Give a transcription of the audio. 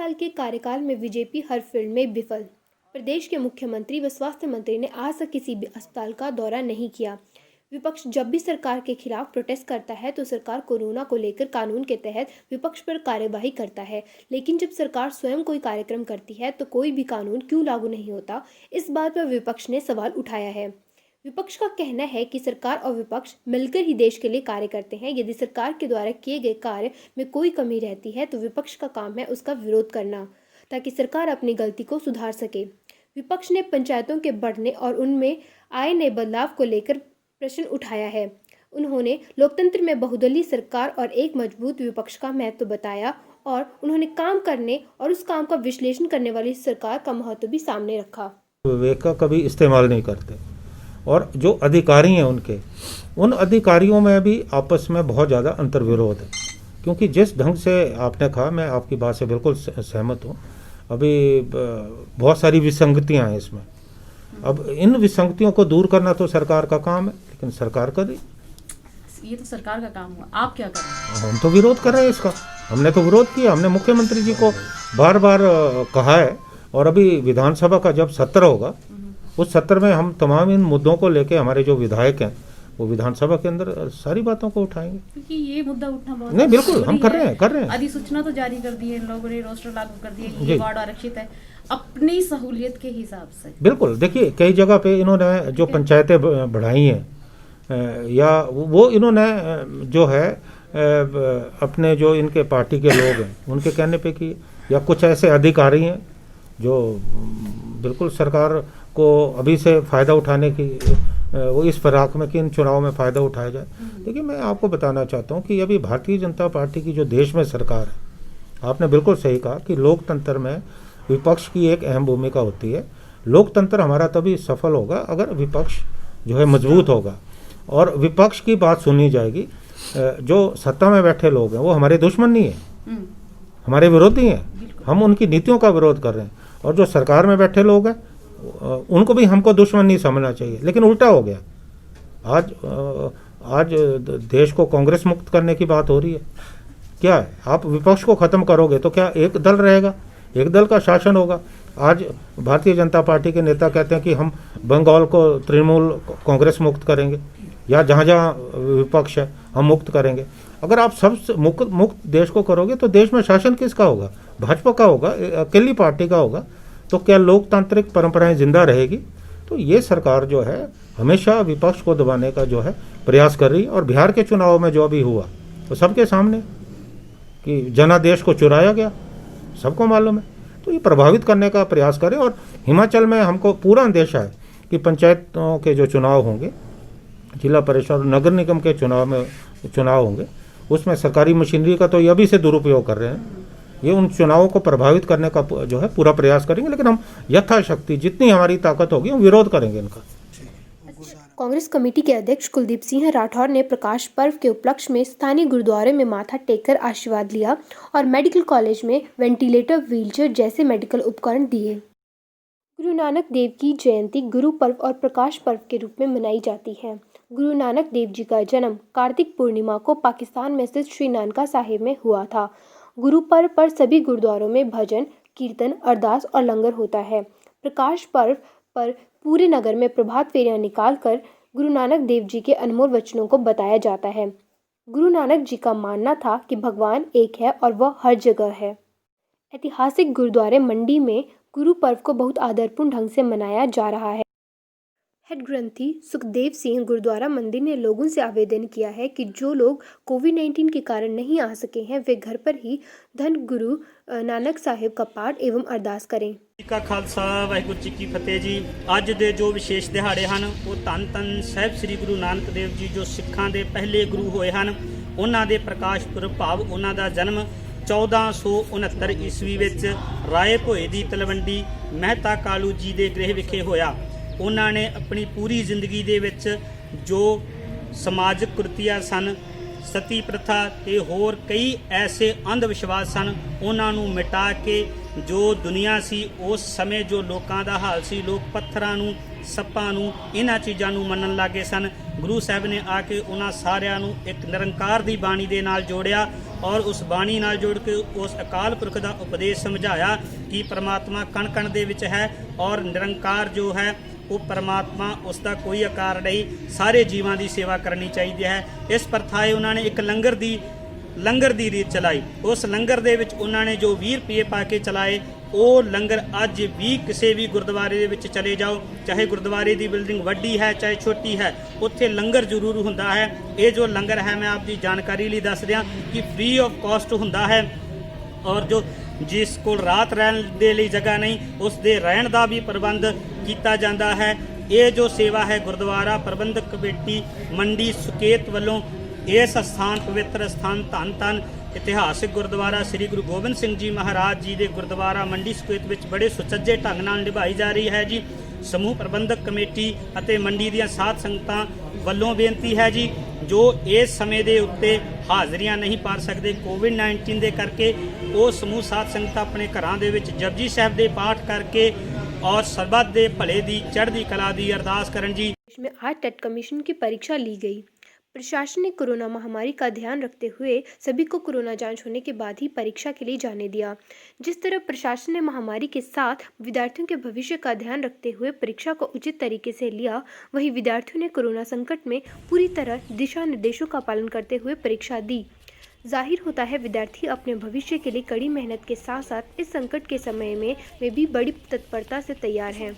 साल के कार्यकाल में बीजेपी हर फील्ड में विफल। प्रदेश के मुख्यमंत्री व स्वास्थ्य मंत्री ने आज तक किसी भी अस्पताल का दौरा नहीं किया। विपक्ष जब भी सरकार के खिलाफ प्रोटेस्ट करता है तो सरकार कोरोना को लेकर कानून के तहत विपक्ष पर कार्यवाही करता है, लेकिन जब सरकार स्वयं कोई कार्यक्रम करती है तो कोई भी कानून क्यों लागू नहीं होता, इस बात पर विपक्ष ने सवाल उठाया है। विपक्ष का कहना है कि सरकार और विपक्ष मिलकर ही देश के लिए कार्य करते हैं। यदि सरकार के द्वारा किए गए कार्य में कोई कमी रहती है तो विपक्ष का काम है उसका विरोध करना, ताकि सरकार अपनी गलती को सुधार सके। विपक्ष ने पंचायतों के बढ़ने और उनमें आए नए बदलाव को लेकर प्रश्न उठाया है। उन्होंने लोकतंत्र में बहुदलीय सरकार और एक मजबूत विपक्ष का महत्व बताया और उन्होंने काम करने और उस काम का विश्लेषण करने वाली सरकार का महत्व भी सामने रखा। विवेक का कभी इस्तेमाल नहीं करते और जो अधिकारी हैं उन अधिकारियों में भी आपस में बहुत ज़्यादा अंतर्विरोध है, क्योंकि जिस ढंग से आपने कहा, मैं आपकी बात से बिल्कुल सहमत हूँ। अभी बहुत सारी विसंगतियाँ हैं इसमें। अब इन विसंगतियों को दूर करना तो सरकार का काम है, लेकिन सरकार कर रही, ये तो सरकार का काम हुआ, आप क्या कर रहे हैं? हम तो विरोध कर रहे हैं इसका। हमने तो विरोध किया, हमने मुख्यमंत्री जी को बार बार कहा है। और अभी विधानसभा का जब सत्र होगा उस सत्र में हम तमाम इन मुद्दों को लेके हमारे जो विधायक हैं वो विधानसभा के अंदर सारी बातों को उठाएंगे, क्योंकि ये मुद्दा उठना बहुत नहीं, बिल्कुल हम कर रहे हैं। अधिसूचना तो जारी कर दी है इन लोगों ने, रोस्टर लागू कर दिया, ये वार्ड आरक्षित है अपनी सहूलियत के हिसाब से। बिल्कुल, देखिए कई जगह पे इन्होंने जो पंचायतें बढ़ाई हैं या वो इन्होंने जो है अपने जो इनके पार्टी के लोग हैं उनके कहने पे की, या कुछ ऐसे अधिकारी हैं जो बिल्कुल सरकार को अभी से फ़ायदा उठाने की वो इस फिराक में कि इन चुनाव में फ़ायदा उठाया जाए। देखिए मैं आपको बताना चाहता हूँ कि अभी भारतीय जनता पार्टी की जो देश में सरकार है, आपने बिल्कुल सही कहा कि लोकतंत्र में विपक्ष की एक अहम भूमिका होती है। लोकतंत्र हमारा तभी सफल होगा अगर विपक्ष जो है मजबूत होगा और विपक्ष की बात सुनी जाएगी। जो सत्ता में बैठे लोग हैं वो हमारे दुश्मन नहीं है, हमारे विरोधी हैं। हम उनकी नीतियों का विरोध कर रहे हैं। और जो सरकार में बैठे लोग हैं उनको भी हमको दुश्मन नहीं समझना चाहिए, लेकिन उल्टा हो गया। आज देश को कांग्रेस मुक्त करने की बात हो रही है। क्या है, आप विपक्ष को ख़त्म करोगे तो क्या एक दल रहेगा, एक दल का शासन होगा। आज भारतीय जनता पार्टी के नेता कहते हैं कि हम बंगाल को तृणमूल कांग्रेस मुक्त करेंगे, या जहाँ जहाँ विपक्ष है हम मुक्त करेंगे। अगर आप सब मुक्त देश को करोगे तो देश में शासन किसका होगा? भाजपा का होगा, अकेली पार्टी का होगा। तो क्या लोकतांत्रिक परंपराएं जिंदा रहेगी? तो ये सरकार जो है हमेशा विपक्ष को दबाने का जो है प्रयास कर रही है। और बिहार के चुनाव में जो अभी हुआ तो सबके सामने कि जनादेश को चुराया गया, सबको मालूम है। तो ये प्रभावित करने का प्रयास करें। और हिमाचल में हमको पूरा अंदेशा है कि पंचायतों के जो चुनाव होंगे, जिला परिषद और नगर निगम के चुनाव होंगे, उसमें सरकारी मशीनरी का तो ये अभी से दुरुपयोग कर रहे हैं। ये उन चुनावों को प्रभावित करने का जो है पूरा प्रयास करेंगे, लेकिन हम यथाशक्ति जितनी हमारी ताकत होगी हम विरोध करेंगे इनका। कांग्रेस कमेटी के अध्यक्ष कुलदीप सिंह राठौर ने प्रकाश पर्व के उपलक्ष्य में स्थानीय गुरुद्वारे में माथा टेककर आशीर्वाद लिया और मेडिकल कॉलेज में वेंटिलेटर, व्हीलचेयर जैसे मेडिकल उपकरण दिए। गुरु नानक देव की जयंती गुरु पर्व और प्रकाश पर्व के रूप में मनाई जाती है। गुरु नानक देव जी का जन्म कार्तिक पूर्णिमा को पाकिस्तान में स्थित श्री नानका साहिब में हुआ था। गुरु पर्व पर सभी गुरुद्वारों में भजन, कीर्तन, अरदास और लंगर होता है। प्रकाश पर्व पर पूरे नगर में प्रभात फेरियां निकालकर गुरु नानक देव जी के अनमोल वचनों को बताया जाता है। गुरु नानक जी का मानना था कि भगवान एक है और वह हर जगह है। ऐतिहासिक गुरुद्वारे मंडी में गुरु पर्व को बहुत आदरपूर्ण ढंग से मनाया जा रहा है। हेड ग्रंथी सुखदेव सिंह गुरुद्वारा मंदिर ने लोगों से आवेदन किया है कि जो लोग कोविड-19 के कारण नहीं आ सके हैं वे घर पर ही धन गुरु नानक साहिब का पाठ एवं अरदास करें। जी का खालसा वाहिगुरू जी की फतेह जी। ਅੱਜ ਦੇ ਜੋ ਵਿਸ਼ੇਸ਼ ਦਿਹਾੜੇ ਹਨ ਉਹ ਧੰਨ ਧੰਨ ਸਾਹਿਬ ਸ੍ਰੀ ਗੁਰੂ ਨਾਨਕ ਦੇਵ ਜੀ ਜੋ ਸਿੱਖਾਂ ਦੇ ਪਹਿਲੇ ਗੁਰੂ ਹੋਏ ਹਨ, ਉਹਨਾਂ ਦੇ ਪ੍ਰਕਾਸ਼ ਪੁਰਬ ਭਾਵ ਉਹਨਾਂ ਦਾ ਜਨਮ 1469 ਈਸਵੀ ਵਿੱਚ ਰਾਏ ਭੋਏ ਦੀ ਤਲਵੰਡੀ ਮਹਿਤਾ ਕਾਲੂ ਜੀ ਦੇ ਗ੍ਰਹਿ ਵਿਖੇ ਹੋਇਆ। ਉਹਨਾਂ ਨੇ ਆਪਣੀ ਪੂਰੀ ਜ਼ਿੰਦਗੀ ਦੇ ਵਿੱਚ ਜੋ ਸਮਾਜਿਕ ਕੁਰੀਤੀਆਂ ਸਨ, ਸਤੀ ਪ੍ਰਥਾ ਤੇ ਹੋਰ ਕਈ ਐਸੇ ਅੰਧ ਵਿਸ਼ਵਾਸ ਸਨ, ਉਹਨਾਂ ਨੂੰ ਮਿਟਾ ਕੇ ਜੋ ਦੁਨੀਆ ਸੀ ਉਸ ਸਮੇਂ ਜੋ ਲੋਕਾਂ ਦਾ ਹਾਲ ਸੀ, ਲੋਕ ਪੱਥਰਾਂ ਨੂੰ, ਸੱਪਾਂ ਨੂੰ, ਇਹਨਾਂ ਚੀਜ਼ਾਂ ਨੂੰ ਮੰਨਣ ਲੱਗੇ ਸਨ। ਗੁਰੂ ਸਾਹਿਬ ਨੇ ਆ ਕੇ ਉਹਨਾਂ ਸਾਰਿਆਂ ਨੂੰ ਇੱਕ ਨਿਰੰਕਾਰ ਦੀ ਬਾਣੀ ਦੇ ਨਾਲ ਜੋੜਿਆ ਔਰ ਉਸ ਬਾਣੀ ਨਾਲ ਜੋੜ ਕੇ ਉਸ ਅਕਾਲ ਪੁਰਖ ਦਾ ਉਪਦੇਸ਼ ਸਮਝਾਇਆ ਕਿ ਪਰਮਾਤਮਾ ਕਣ ਕਣ ਦੇ ਵਿੱਚ ਹੈ ਔਰ ਨਿਰੰਕਾਰ ਜੋ ਹੈ ਉਹ ਪਰਮਾਤਮਾ, ਉਸ ਦਾ ਕੋਈ ਆਕਾਰ ਨਹੀਂ, ਸਾਰੇ ਜੀਵਾਂ ਦੀ ਸੇਵਾ ਕਰਨੀ ਚਾਹੀਦੀ ਹੈ। ਇਸ ਪ੍ਰਥਾਏ ਉਹਨਾਂ ਨੇ ਇੱਕ ਲੰਗਰ ਦੀ ਰੀਤ ਚਲਾਈ। ਉਸ ਲੰਗਰ ਦੇ ਵਿੱਚ ਉਹਨਾਂ ਨੇ ਜੋ 20 ਰੁਪਏ ਪਾ ਕੇ ਚਲਾਏ, ਉਹ ਲੰਗਰ ਅੱਜ ਵੀ ਕਿਸੇ ਵੀ ਗੁਰਦੁਆਰੇ ਦੇ ਵਿੱਚ ਚਲੇ ਜਾਓ, ਚਾਹੇ ਗੁਰਦੁਆਰੇ ਦੀ ਬਿਲਡਿੰਗ ਵੱਡੀ ਹੈ ਚਾਹੇ ਛੋਟੀ ਹੈ, ਉੱਥੇ ਲੰਗਰ ਜ਼ਰੂਰ ਹੁੰਦਾ ਹੈ। ਇਹ ਜੋ ਲੰਗਰ ਹੈ ਮੈਂ ਆਪ ਦੀ ਜਾਣਕਾਰੀ ਲਈ ਦੱਸ ਦਿਆਂ ਕਿ ਫ੍ਰੀ ਆਫ ਕਾਸਟ ਹੁੰਦਾ ਹੈ ਔਰ ਜੋ ਜਿਸ ਕੋਲ ਰਾਤ ਰਹਿਣ ਦੇ ਲਈ ਜਗ੍ਹਾ ਨਹੀਂ, ਉਸ ਦੇ ਰਹਿਣ ਦਾ ਵੀ ਪ੍ਰਬੰਧ ਕੀਤਾ ਜਾਂਦਾ ਹੈ। ਇਹ ਜੋ ਸੇਵਾ ਹੈ ਗੁਰਦੁਆਰਾ ਪ੍ਰਬੰਧਕ ਕਮੇਟੀ ਮੰਡੀ ਸੁਕੇਤ ਵੱਲੋਂ ਇਸ ਸਥਾਨ, ਪਵਿੱਤਰ ਸਥਾਨ, ਧੰਨ ਇਤਿਹਾਸਿਕ ਗੁਰਦੁਆਰਾ ਸ੍ਰੀ ਗੁਰੂ ਗੋਬਿੰਦ ਸਿੰਘ ਜੀ ਮਹਾਰਾਜ ਜੀ ਦੇ ਗੁਰਦੁਆਰਾ ਮੰਡੀ ਸੁਕੇਤ ਵਿੱਚ ਬੜੇ ਸੁਚੱਜੇ ਢੰਗ ਨਾਲ ਨਿਭਾਈ ਜਾ ਰਹੀ ਹੈ ਜੀ। ਸਮੂਹ ਪ੍ਰਬੰਧਕ ਕਮੇਟੀ ਅਤੇ ਮੰਡੀ ਦੀਆਂ ਸਾਧ ਸੰਗਤਾਂ ਵੱਲੋਂ ਬੇਨਤੀ ਹੈ ਜੀ, ਜੋ ਇਸ ਸਮੇਂ ਦੇ ਉੱਤੇ ਹਾਜ਼ਰੀਆਂ ਨਹੀਂ ਪਾ ਸਕਦੇ ਕੋਵਿਡ-19 ਦੇ ਕਰਕੇ, ਉਹ ਸਮੂਹ ਸਾਧ ਸੰਗਤਾਂ ਆਪਣੇ ਘਰਾਂ ਦੇ ਵਿੱਚ ਜਪਜੀ ਸਾਹਿਬ ਦੇ ਪਾਠ ਕਰਕੇ और सरबत दे भले दी चढ़दी कला दी अरदास करन जी। में आज टेट कमीशन की परीक्षा ली गई। प्रशासन ने कोरोना महामारी का ध्यान रखते हुए सभी को कोरोना जांच होने के बाद ही परीक्षा के लिए जाने दिया। जिस तरह प्रशासन ने महामारी के साथ विद्यार्थियों के भविष्य का ध्यान रखते हुए परीक्षा को उचित तरीके से लिया, वहीं विद्यार्थियों ने कोरोना संकट में पूरी तरह दिशा निर्देशों का पालन करते हुए परीक्षा दी। जाहिर होता है विद्यार्थी अपने भविष्य के लिए कड़ी मेहनत के साथ साथ इस संकट के समय में वे भी बड़ी तत्परता से तैयार हैं।